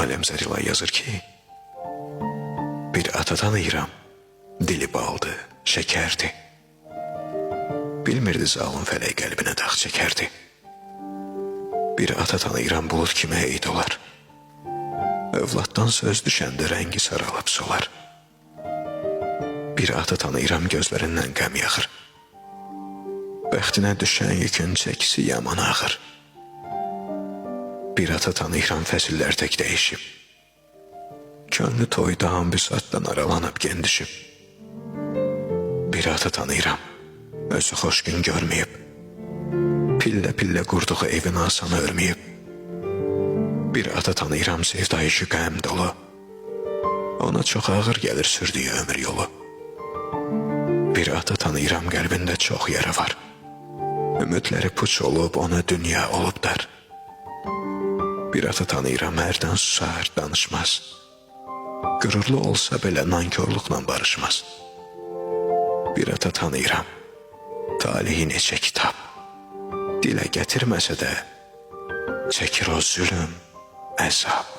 Alemzarila yazır ki, bir ata tanıyıram, dili baldı, şekerdi. Bilmirdi zalım fələk qəlbinə dağ çəkərdi. Bir ata tanıyıram, bulut kimi eyd olar. Övladdan söz düşəndə rəngi saralıb solar. Bir ata tanıyıram, gözlərindən qəm yaxır. Bəxtinə düşən yükün çəkisi yaman ağır. Bir ata tanıyıram, fəsillər tək dəyişib. Könlü toyda ambisatdan aralanıb gendişib. Bir ata tanıyıram, özü xoş gün görməyib. Pillə-pillə qurduğu evin asanı örməyib. Bir ata tanıyıram, sevdayı ki qəm dolu. Ona çox ağır gəlir sürdüyü ömür yolu. Bir ata tanıyıram, qəlbində çox yara var. Ümidləri puç olub, ona dünya olub dar. Bir ata tanıyıram, hərdən susar, danışmaz. Qürurlu olsa belə nankörlüklə barışmaz. Bir ata tanıyıram, talihi neçə kitab. Dilə gətirməsə də çəkir o zülüm, əzab.